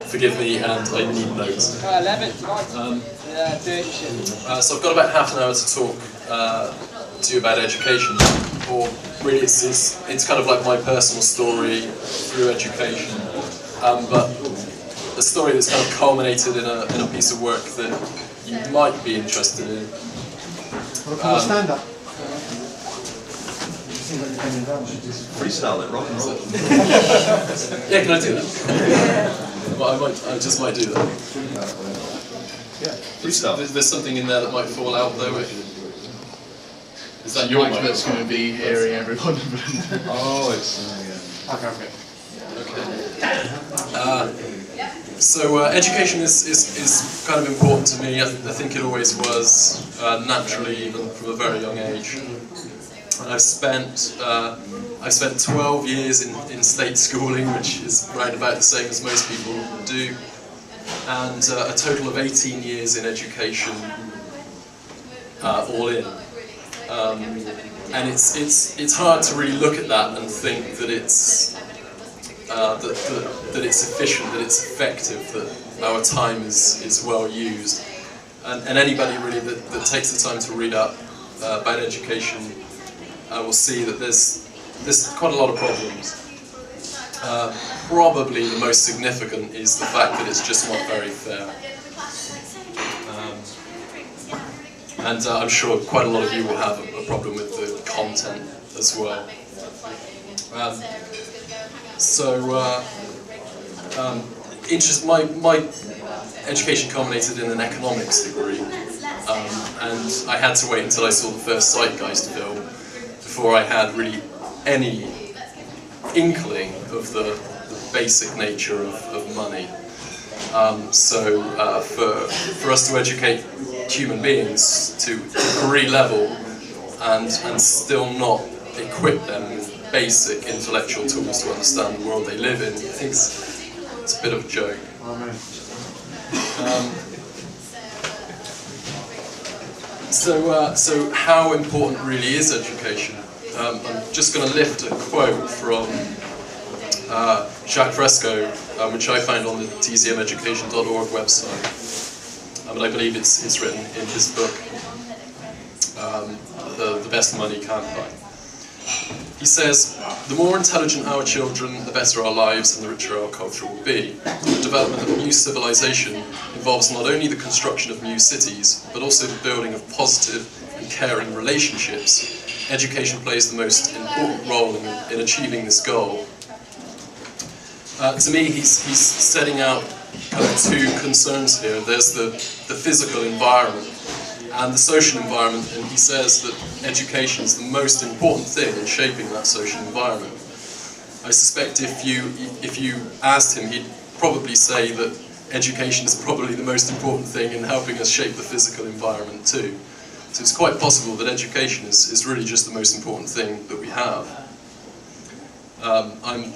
forgive me, and I need notes. So I've got about half an hour to talk to you about education, or really it's kind of like my personal story through education, but a story that's kind of culminated in a piece of work that you might be interested in. Stand up. Freestyle it, rock and roll. Yeah, can I do that? Well, I just might do that. Yeah, freestyle. There's something in there that might fall out though. Is that your mic that's going to be hearing everyone? Oh, it's Okay. So education is kind of important to me. I think it always was, naturally, even from a very young age. I've spent 12 years in state schooling, which is right about the same as most people do, and a total of 18 years in education, all in. And it's hard to really look at that and think that it's that it's efficient, that it's effective, that our time is well used. And anybody really that takes the time to read up about education will see that there's quite a lot of problems. Probably the most significant is the fact that it's just not very fair. And I'm sure quite a lot of you will have a problem with the content as well. My education culminated in an economics degree, and I had to wait until I saw the first Zeitgeist film before I had really any inkling of the basic nature of money. For us to educate human beings to degree level and still not equip them with basic intellectual tools to understand the world they live in, I think it's a bit of a joke. So how important really is education? I'm just going to lift a quote from Jacques Fresco, which I found on the tzmeducation.org website. But I believe it's written in his book, The Best Money Can't Buy. He says, "The more intelligent our children, the better our lives and the richer our culture will be. The development of new civilization involves not only the construction of new cities, but also the building of positive and caring relationships. Education plays the most important role in achieving this goal." To me, he's setting out kind of two concerns here. There's the physical environment and the social environment, and he says that education is the most important thing in shaping that social environment. I suspect if you asked him, he'd probably say that education is probably the most important thing in helping us shape the physical environment too. So it's quite possible that education is really just the most important thing that we have. I'm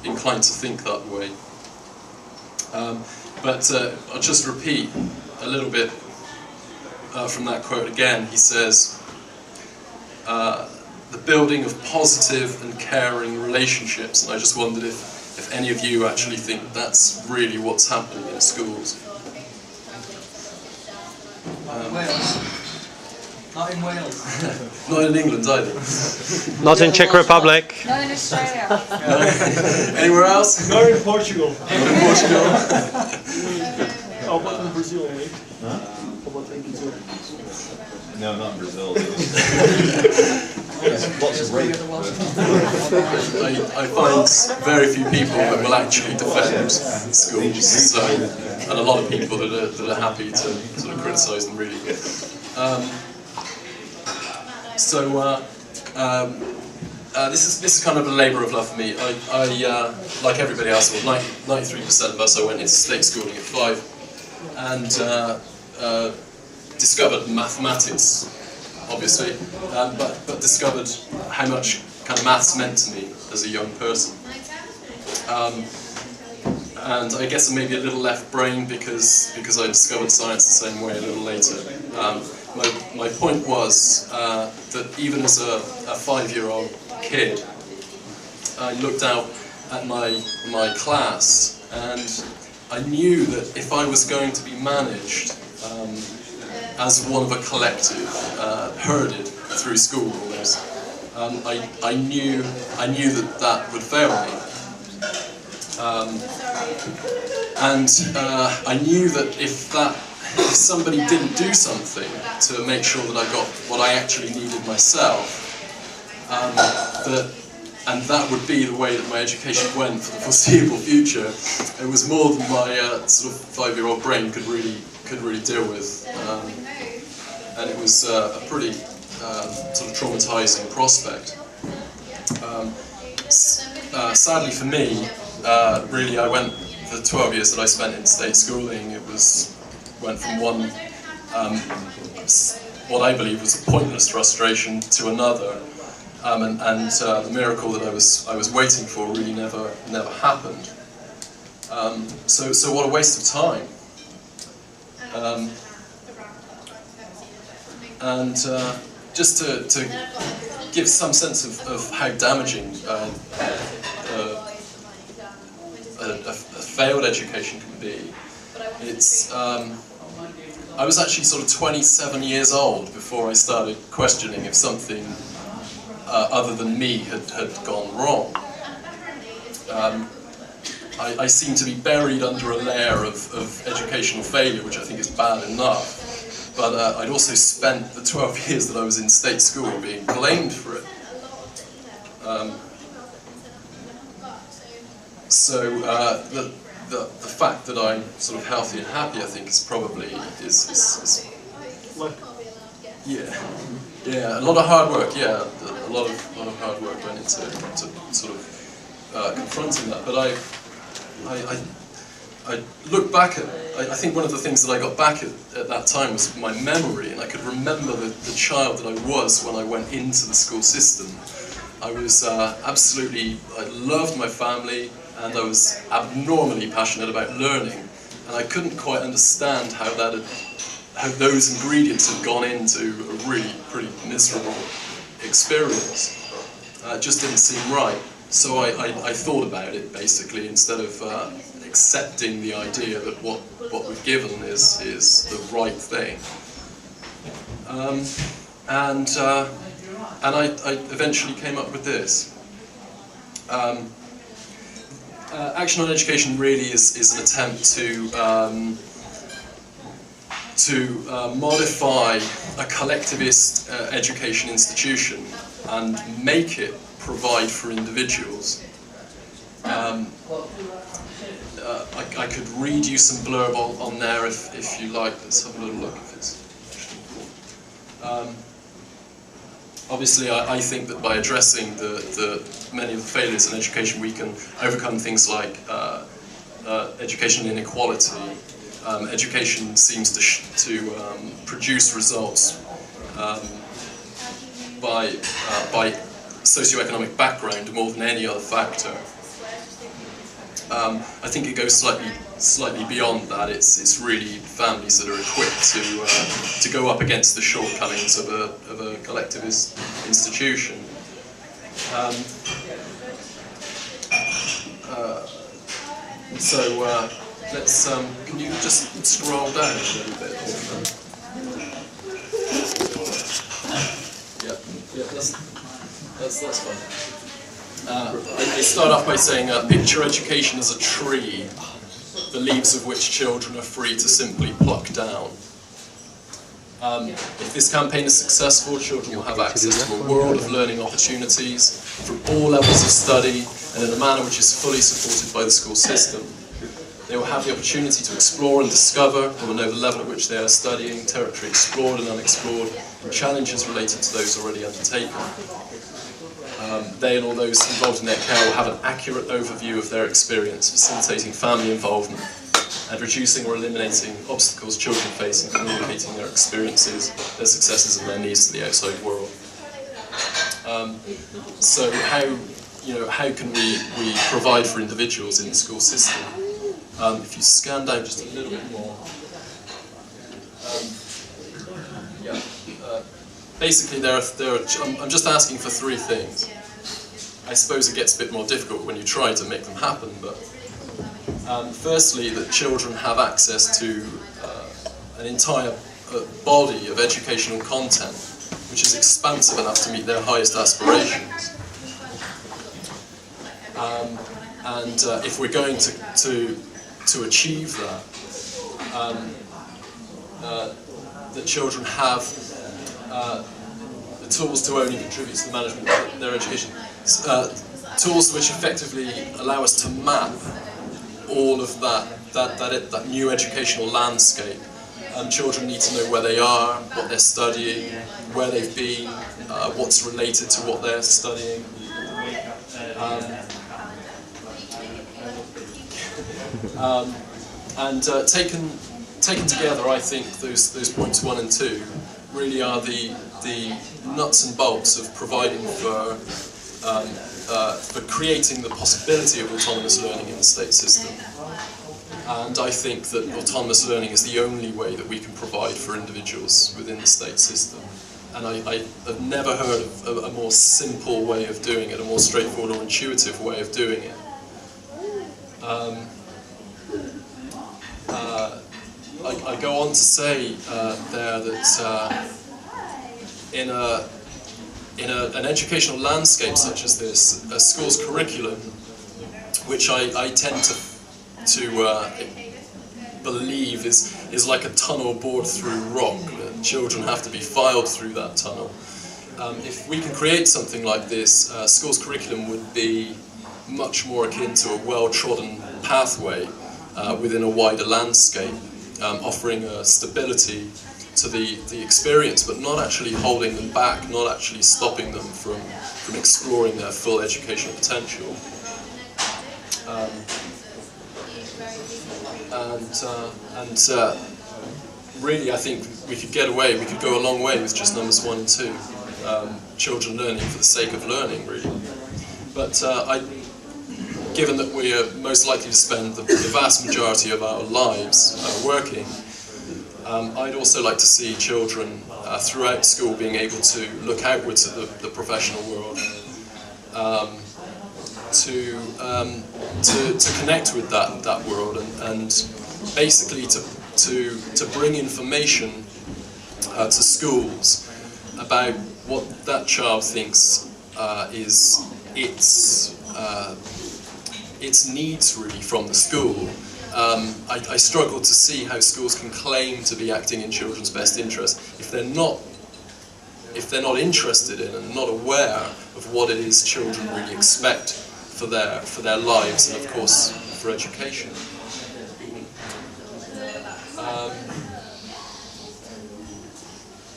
inclined to think that way. But I'll just repeat a little bit from that quote again. He says, the building of positive and caring relationships, and I just wondered if any of you actually think that's really what's happening in schools. Wales. Not in Wales. Not in England either. Not in Czech Republic. Not in Australia. Anywhere else? Not in Portugal. In Portugal. How about in Brazil, mate? Huh? How about in Brazil? No, not in Brazil. Lots of rape. I find very few people that will actually defend schools, and a lot of people that are happy to sort of criticise them really. This is kind of a labour of love for me. I like everybody else, well, 93% of us, I went into state schooling at 5, and discovered mathematics, obviously, but discovered how much kind of maths meant to me as a young person. And I guess I'm maybe a little left-brained because I discovered science the same way a little later. My point was that even as a 5-year-old kid, I looked out at my class And I knew that if I was going to be managed as one of a collective, herded through school almost, I knew that that would fail me. I knew that if somebody didn't do something to make sure that I got what I actually needed myself, and that would be the way that my education went for the foreseeable future. It was more than my sort of 5-year-old brain could really deal with, and it was a pretty sort of traumatizing prospect. Sadly for me, really, I went the 12 years that I spent in state schooling. It went from one what I believe was a pointless frustration to another. And the miracle that I was waiting for really never happened. So what a waste of time. Just to give some sense of how damaging a failed education can be, I was actually sort of 27 years old before I started questioning if something other than me had gone wrong. I seem to be buried under a layer of educational failure, which I think is bad enough, but I'd also spent the 12 years that I was in state school being blamed for it. So the fact that I'm sort of healthy and happy, I think, is probably yeah, a lot of hard work. Yeah, a lot of hard work went into sort of confronting that. But I look back at I think one of the things that I got back at that time was my memory, and I could remember the child that I was when I went into the school system. I was I loved my family, and I was abnormally passionate about learning, and I couldn't quite understand how those ingredients had gone into a really pretty miserable experience. It just didn't seem right. So I thought about it, basically, instead of accepting the idea that what we've given is the right thing. And I eventually came up with this. Action on Education really is an attempt to modify a collectivist education institution and make it provide for individuals. I could read you some blurb on there if you like. Let's have a little look if it's actually cool. Obviously, I think that by addressing many of the failures in education, we can overcome things like educational inequality. Education seems to produce results by socioeconomic background more than any other factor. I think it goes slightly beyond that. It's really families that are equipped to go up against the shortcomings of a collectivist institution. Let's. Can you just scroll down a little bit? Yeah, that's fine. I start off by saying, picture education as a tree, the leaves of which children are free to simply pluck down. If this campaign is successful, children will have access to a world of learning opportunities from all levels of study and in a manner which is fully supported by the school system. They will have the opportunity to explore and discover. They will know the level at which they are studying, territory explored and unexplored, and challenges related to those already undertaken. They and all those involved in their care will have an accurate overview of their experience, facilitating family involvement and reducing or eliminating obstacles children face in communicating their experiences, their successes and their needs to the outside world. So how can we provide for individuals in the school system? If you scan down just a little bit more. Basically, I'm just asking for 3 things. I suppose it gets a bit more difficult when you try to make them happen, but Firstly, that children have access to an entire body of educational content which is expansive enough to meet their highest aspirations. And if we're going to achieve that, that children have the tools to only contribute to the management of their education. Tools which effectively allow us to map all of that new educational landscape. Children need to know where they are, what they're studying, where they've been, what's related to what they're studying. Taken together, I think those points 1 and 2 really are the nuts and bolts of providing for creating the possibility of autonomous learning in the state system. And I think that autonomous learning is the only way that we can provide for individuals within the state system. And I have never heard of a more simple way of doing it, a more straightforward or intuitive way of doing it. I go on to say there that in an educational landscape such as this, a school's curriculum, which I tend to believe is like a tunnel bored through rock. Children have to be filed through that tunnel. If we can create something like this, school's curriculum would be much more akin to a well-trodden pathway within a wider landscape, offering a stability to the experience, but not actually holding them back, not actually stopping them from exploring their full educational potential. Really, I think we could go a long way with just numbers 1 and 2. Children learning for the sake of learning, really. But given that we are most likely to spend the vast majority of our lives working, I'd also like to see children throughout school being able to look outwards at the professional world, to connect with that world, and basically to bring information to schools about what that child thinks is its needs really from the school. I struggle to see how schools can claim to be acting in children's best interest if they're not interested in and not aware of what it is children really expect for their lives and of course for education.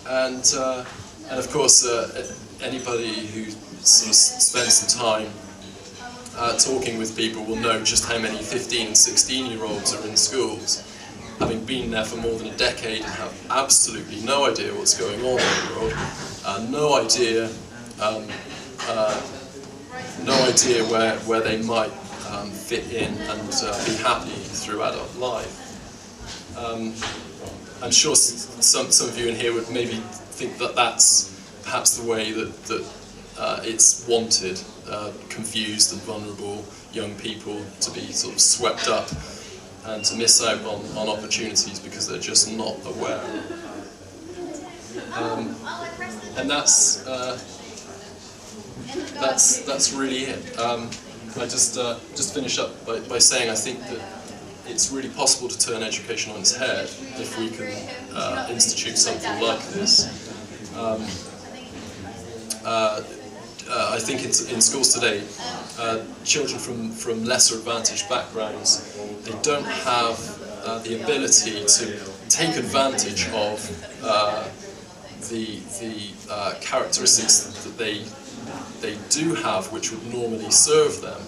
And of course anybody who sort of spends some time talking with people will know just how many 15 and 16-year-olds are in schools, having been there for more than a decade and have absolutely no idea what's going on in the world, no idea where they might fit in and be happy through adult life. I'm sure some of you in here would maybe think that that's perhaps the way that it's wanted, confused and vulnerable young people to be sort of swept up and to miss out on opportunities because they're just not aware. And that's really it. I just finish up by saying I think that it's really possible to turn education on its head if we can institute something like this. I think in schools today, children from lesser advantaged backgrounds, they don't have the ability to take advantage of the characteristics that they do have, which would normally serve them,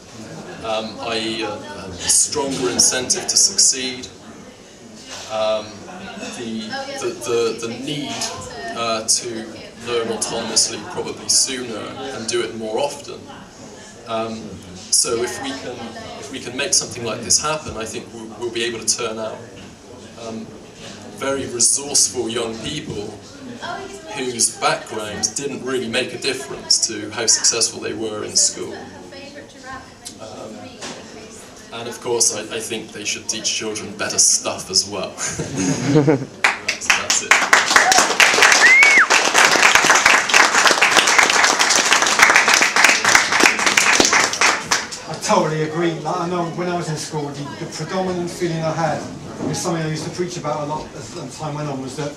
i.e. a stronger incentive to succeed, the need to learn autonomously probably sooner and do it more often. So if we can make something like this happen, I think we'll be able to turn out very resourceful young people whose backgrounds didn't really make a difference to how successful they were in school. And of course, I think they should teach children better stuff as well. That's it. I totally agree. Like, I know when I was in school, the predominant feeling I had, was something I used to preach about a lot as time went on, was that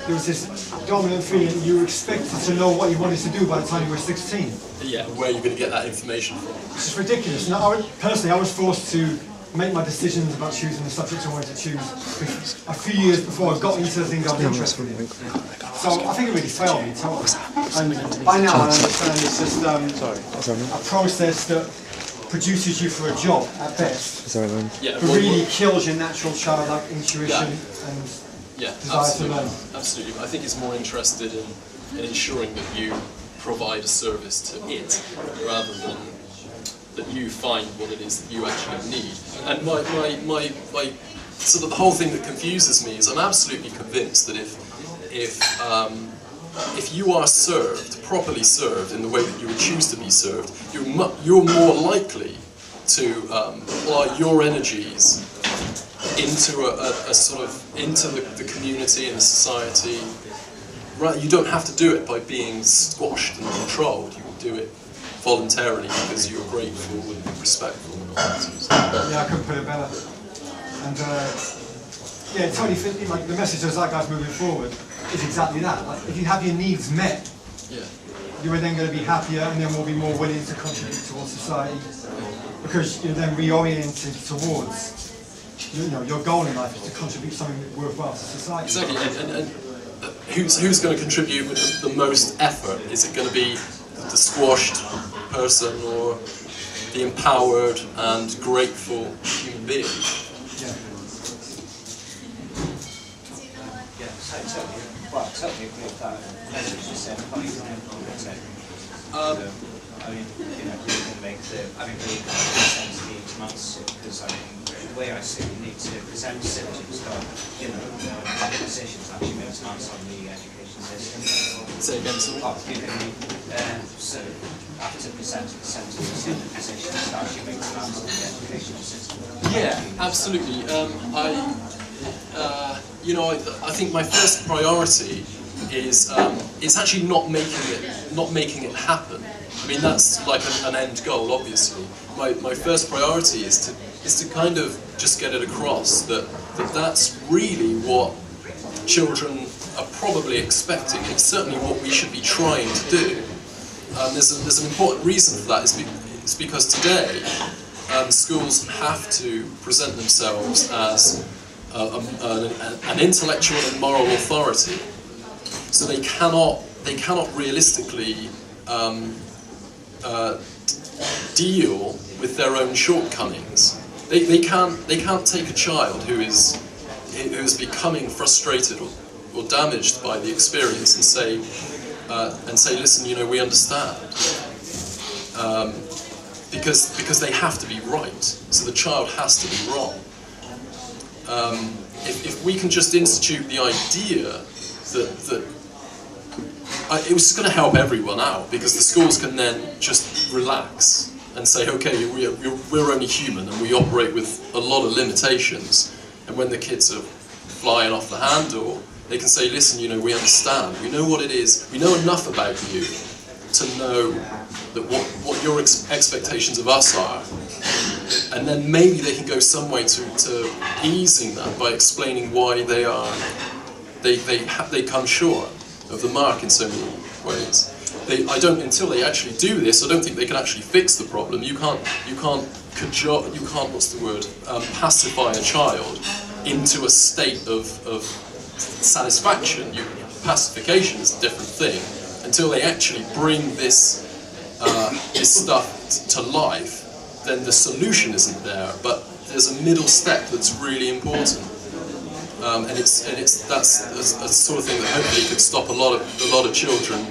there was this dominant feeling you were expected to know what you wanted to do by the time you were 16. Yeah, where are you going to get that information from? It's just ridiculous. Now, personally, I was forced to make my decisions about choosing the subject I wanted to choose a few years before I got into the things I was interested in. So I think it really failed me totally. And by now I understand it's just a process that produces you for a job at best, Yeah, but really kills your natural childlike intuition and yeah, desire to learn. absolutely. I think it's more interested in ensuring that you provide a service to it, rather than that you find what it is that you actually need. And my sort of the whole thing that confuses me is I'm absolutely convinced that if you are served, properly served in the way that you would choose to be served, you're more likely to apply your energies into a sort of into the community and the society. Right, you don't have to do it by being squashed and controlled. You can do it voluntarily because you're grateful and respectful and all that sort of stuff. Yeah, I couldn't put it better. And yeah, totally fit, like the message of Zeitgeist moving forward is exactly that. Like, if you have your needs met, Yeah. you are then going to be happier and then will be more willing to contribute towards society, because you're then reoriented towards, you know, your goal in life is to contribute something worthwhile to society. Exactly. And who's going to contribute with the most effort? Is it going to be the squashed person or the empowered and grateful human being? Yeah. Well, I totally agree with that. As you just said, I mean, you know, really going to make the, really going to present the each because I mean, the way I see it, you need to present symptoms, but, you know, the positions actually make demands on the education system. Say again, sorry? You can, so after presenting the symptoms in the positions that actually make demands on the education system. Yeah, absolutely. You know, I think my first priority is actually not making it happen. I mean, that's like an end goal, obviously. My first priority is to kind of just get it across that that's really what children are probably expecting. It's certainly what we should be trying to do. There's an important reason for that. It's because today schools have to present themselves as an intellectual and moral authority, so they cannot realistically deal with their own shortcomings. They can't take a child who is becoming frustrated or damaged by the experience and say, listen, you know, we understand, because they have to be right. So the child has to be wrong. If we can just institute the idea that it was going to help everyone out, because the schools can then just relax and say, okay, we're only human and we operate with a lot of limitations, and when the kids are flying off the handle, they can say, listen, you know, we understand, we know what it is, we know enough about you to know that what your expectations of us are. And then maybe they can go some way to easing that by explaining why they come short of the mark in so many ways. Until they actually do this, I don't think they can actually fix the problem. You can't pacify a child into a state of satisfaction. Pacification is a different thing. Until they actually bring this stuff to life, then the solution isn't there. But there's a middle step that's really important, and that's a sort of thing that hopefully could stop a lot of children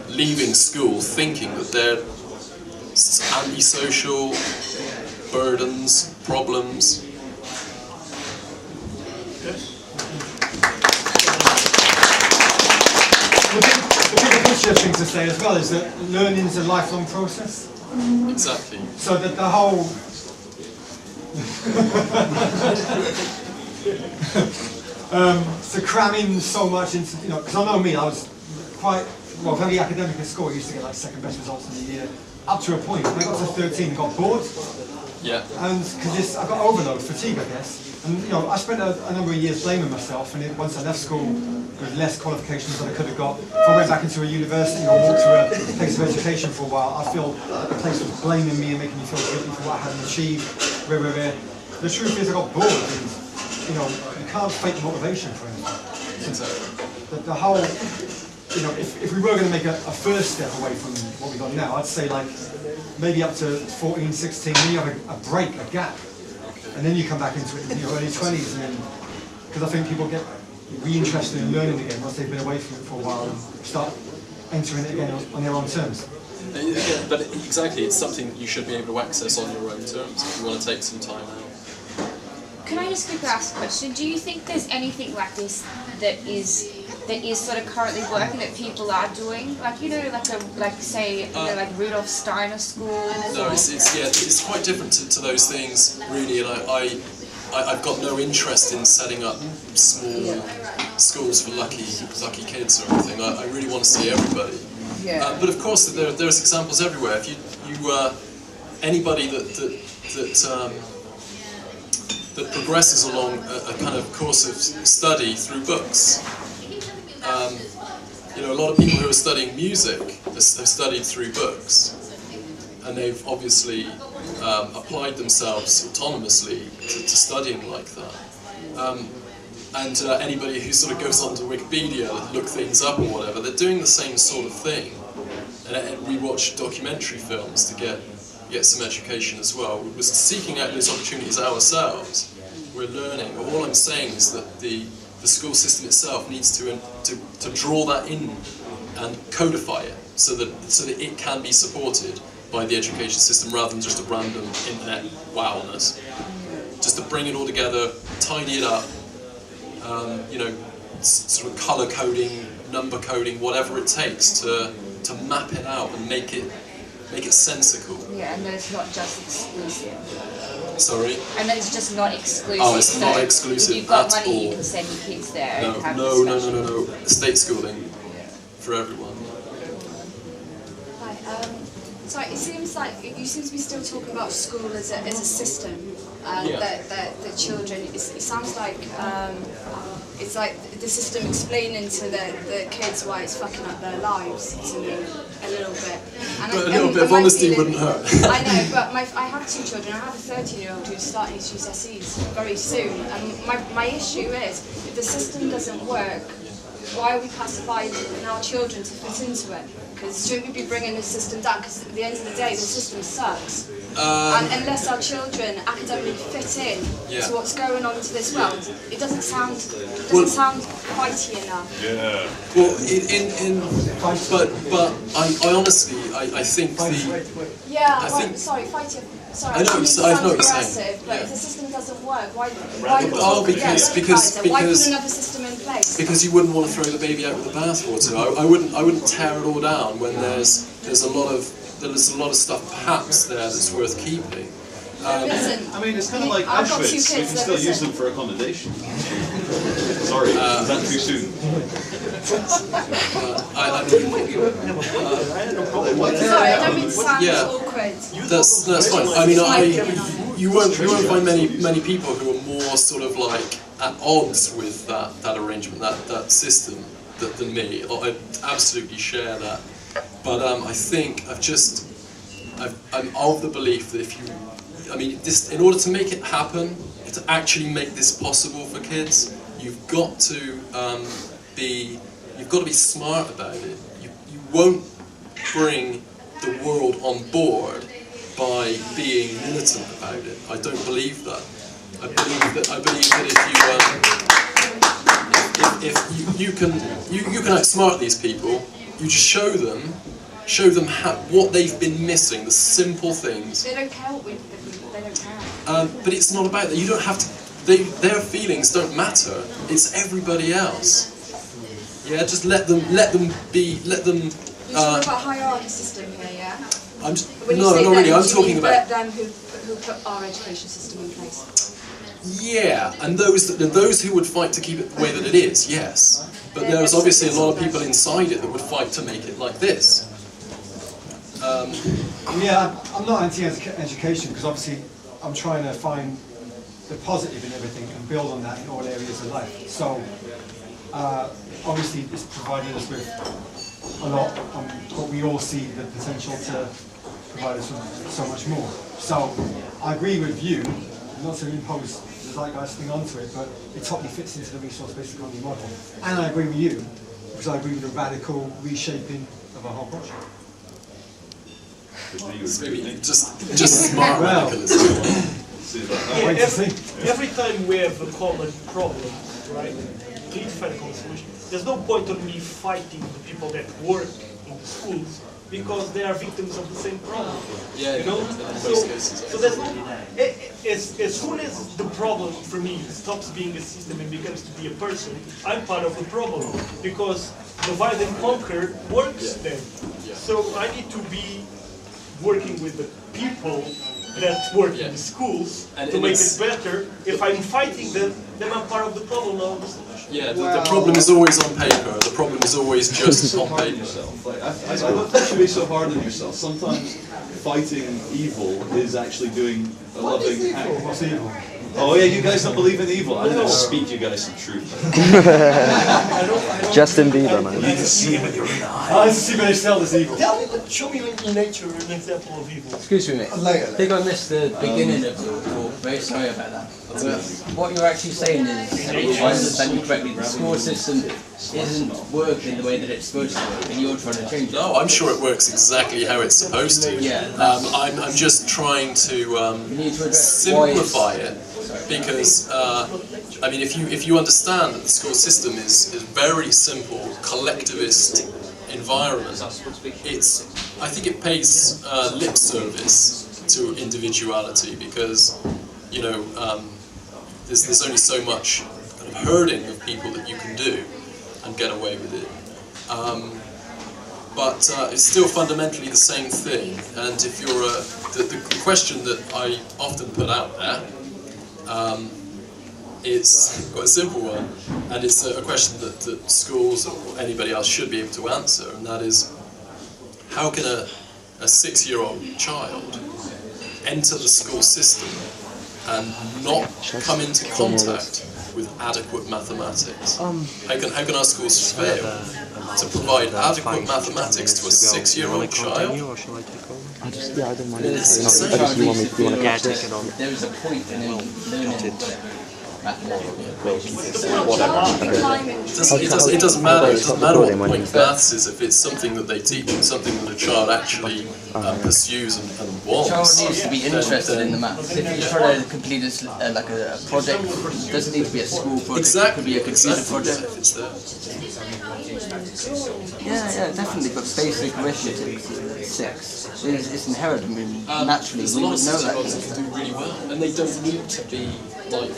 leaving school thinking that they're antisocial, burdens, problems. The bigger picture thing to say as well is that learning is a lifelong process. Exactly. So that the whole To cram in so much into, you know, because I know me, I was quite, well, very academic at school. I used to get like second best results in the year, up to a point. When I got to 13 and got bored, Yeah. and because I got overload, fatigue, I guess. And you know, I spent a number of years blaming myself, and once I left school with less qualifications than I could have got, if I went back into a university or walked to a place of education for a while, I feel the place was blaming me and making me feel guilty for what I hadn't achieved. The truth is, I got bored, and you know, you can't fake motivation for anything. The whole, you know, if we were going to make a first step away from what we got now, I'd say like maybe up to 14, 16, then you have a break, a gap. And then you come back into it in your early 20s, and then, because I think people get re-interested in learning again once they've been away from it for a while and start entering it again on their own terms. Again, but exactly, it's something you should be able to access on your own terms if you want to take some time out. Can I just quickly ask a question? Do you think there's anything like this that is sort of currently working that people are doing? Like, you know, like Rudolf Steiner schools? No, it's quite different to those things, really, and I've got no interest in setting up small schools for lucky kids or anything. I really want to see everybody. Yeah. But of course, there's examples everywhere. If you anybody that progresses along a kind of course of study through books. You know, a lot of people who are studying music have studied through books, and they've obviously applied themselves autonomously to studying like that. And anybody who sort of goes onto Wikipedia to look things up or whatever, they're doing the same sort of thing. And we watch documentary films to get some education as well. We're seeking out those opportunities ourselves. We're learning. But all I'm saying is that the school system itself needs to draw that in and codify it so that it can be supported by the education system rather than just a random internet wowness. Just to bring it all together, tidy it up, you know, sort of colour coding, number coding, whatever it takes to map it out and make it sensical. Yeah, and that it's not just exclusive. Sorry? And that it's just not exclusive. Oh, it's not exclusive if you've got at money, all. you can send your kids there and have No. State schooling for everyone. Hi. So it seems like you seem to be still talking about school as a system. That children. It sounds like it's like the system explaining to the kids why it's fucking up their lives to me a little bit. And But a little bit of honesty wouldn't hurt. I know, but I have two children. I have a 13-year-old who's starting his GCSEs very soon. And my issue is, if the system doesn't work, why are we pacifying our children to fit into it? Because shouldn't we be bringing the system down? Because at the end of the day, the system sucks. And unless our children academically fit in to what's going on into this world, it doesn't sound fighty enough. Yeah. Well, but I honestly, I think Sorry, fighty. Sorry, I know what you're saying. But if the system doesn't work, why because why put another system in place? Because you wouldn't want to throw the baby out with the bathwater. I wouldn't tear it all down when there's a lot of stuff perhaps there that's worth keeping. I mean, it's kind of like I've got two Auschwitz. You kids can still use them for accommodation. Sorry, is that too soon? Sorry, I don't mean to sound awkward. That's fine. I mean, you won't find many people who are more sort of like at odds with that arrangement, that system, than me. I absolutely share that. But I think I'm of the belief that in order to make it happen, to actually make this possible for kids, you've got to be smart about it. You won't bring the world on board by being militant about it. I don't believe that. I believe that if you can outsmart these people, you just show them what they've been missing, the simple things. They don't care what they don't care. But it's not about that. You don't have to. Their feelings don't matter. It's everybody else. Yeah, just let them be. Let them. You're talking about a hierarchy system here, yeah? When you no, say not really. I'm do you talking mean about them who put our education system in place. yeah, and those who would fight to keep it the way that it is. Yes, but there's obviously a lot of people inside it that would fight to make it like this. Yeah, I'm not anti-education because obviously I'm trying to find the positive in everything and build on that in all areas of life. So obviously it's provided us with a lot, but we all see the potential to provide us with so much more. So I agree with you, not to impose the zeitgeist thing onto it, but it totally fits into the resource-based economy model. And I agree with you, because I agree with the radical reshaping of our whole project. Maybe just smart Well, radicalism. wait to see. Every time we have a common problem, right, we need to find a common solution. There's no point on me fighting the people that work in the schools because they are victims of the same problem. Yeah, you know. So there's no. As soon as the problem for me stops being a system and becomes to be a person, I'm part of the problem because divide and conquer works then. So I need to be working with the people that work in the schools to make it better. If I'm fighting them, then I'm part of the problem, not of the solution. Yeah, the problem is always on paper. The problem is always just on paper. Like, I don't think you should be so hard on yourself. Sometimes fighting evil is actually doing a loving act. What's evil? Oh yeah, you guys don't believe in evil. I'm going to speak you guys some truth. Justin Bieber, man. You can see it with your own eyes. I see when they sell this evil. Show me in nature an example of evil. Excuse me, mate. I think I missed the beginning of your talk. Very sorry about that. But what you're actually saying is, if I understand you correctly, the school system isn't working the way that it's supposed to work, and you're trying to change it. No, I'm sure it works exactly how it's supposed to. Yeah. I'm just trying to simplify it. Because I mean, if you understand that the school system is a very simple collectivist environment, I think it pays lip service to individuality because you know there's only so much kind of herding of people that you can do and get away with it. But it's still fundamentally the same thing. And if you're the question that I often put out there. It's quite a simple one, and it's a question that schools or anybody else should be able to answer, and that is, how can a 6-year-old child enter the school system and not come into contact with adequate mathematics? How can our schools fail to provide adequate mathematics to a 6-year-old child? I don't mind. There was a point in learning It doesn't matter. It doesn't matter what the point of maths is if it's something that they teach and something that a child actually pursues and wants. The child needs to be interested in the maths. If you try to complete like a project, it doesn't need to be a school project. Exactly. It could be a computer project. If it's there. Yeah, definitely. But basic arithmetic, 6, it's inherent. I mean, naturally, there's we a lot would of know 6-year-olds that. that do really well, and they don't need to be like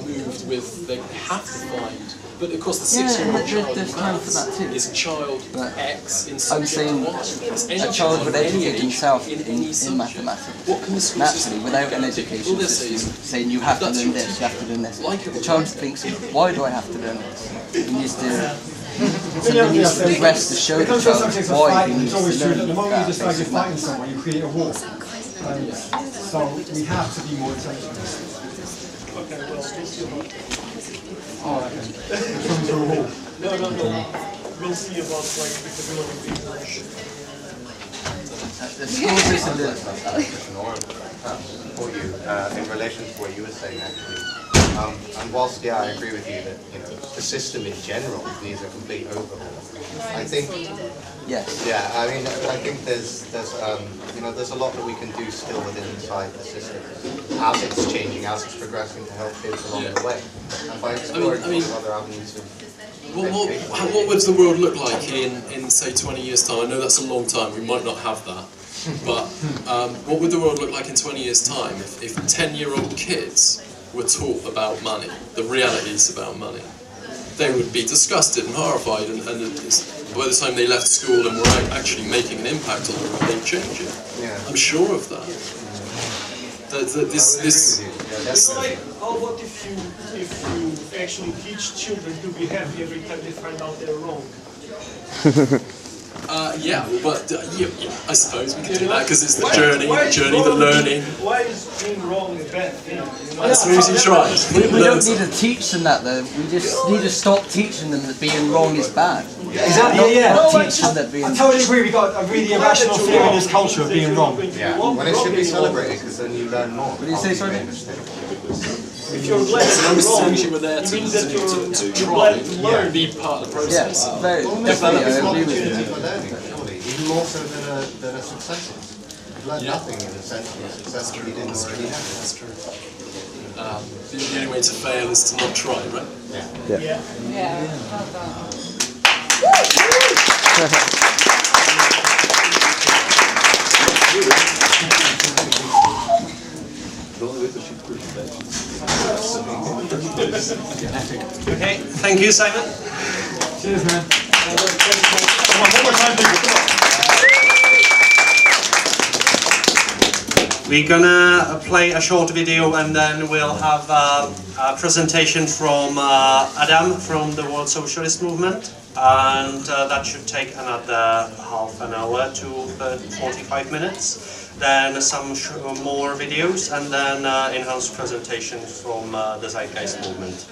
moved with. They have to find. But of course, the 6-year-old child there's time for that too. is child But X in I'm saying subject Y. a child would educate himself in subject. mathematics. What can the school Naturally, system without an do? education All they say system is, saying you have to that's learn your this, you have to learn this. Like it The or child not. thinks, why do I have to learn this? He needs to. Yeah, Something needs to be rest to show When it the comes to child subjects of why he fighting, needs it's always to true learn that the moment you that decide you're basic fighting maths. someone, you create a war. And so we have to be more intelligent. Okay, well, Oh, okay. From the wall. no. We'll see about like if the building being launched. The school system does. For you, in relation to what you were saying, actually. And whilst, yeah, I agree with you that the system in general needs a complete overhaul. I think, yes. Yeah, I mean, I think there's a lot that we can do still within inside the system as it's changing, as it's progressing to help kids along the way. And by exploring other avenues of What would the world look like in say 20 years' time? I know that's a long time. We might not have that. But what would the world look like in 20 years' time if 10-year-old kids were taught about money, the realities about money? They would be disgusted and horrified, and by the time they left school and were actually making an impact on the world, they'd change it. Yeah. I'm sure of that. It's like, how about if you actually teach children to be happy every time they find out they're wrong? Yeah, but I suppose we can do that because it's the journey, the learning. Why is being wrong a bad thing? As soon as you try. We don't need to teach them that though. We just need to stop teaching them that being wrong is bad. Exactly, yeah. Teach them that being I totally agree, we've got a really irrational fear in this culture of being wrong. Yeah, when it should be celebrated, because then you learn more. What do you say, sorry? If you're glad As long as you were there it to means that try, glad to learn. be part of the Yeah, process. very, definitely, I agree with you. For learning, surely, even more so than a successes. You learn nothing in a sense of a success if you didn't already have it. That's true. The only way to fail is to not try, right? Yeah. Well done. Okay, thank you, Simon. Cheers, man. We're gonna play a short video and then we'll have a presentation from Adam from the World Socialist Movement, and that should take another half an hour to 45 minutes. Then some more videos and then in-house presentation from the Zeitgeist Movement.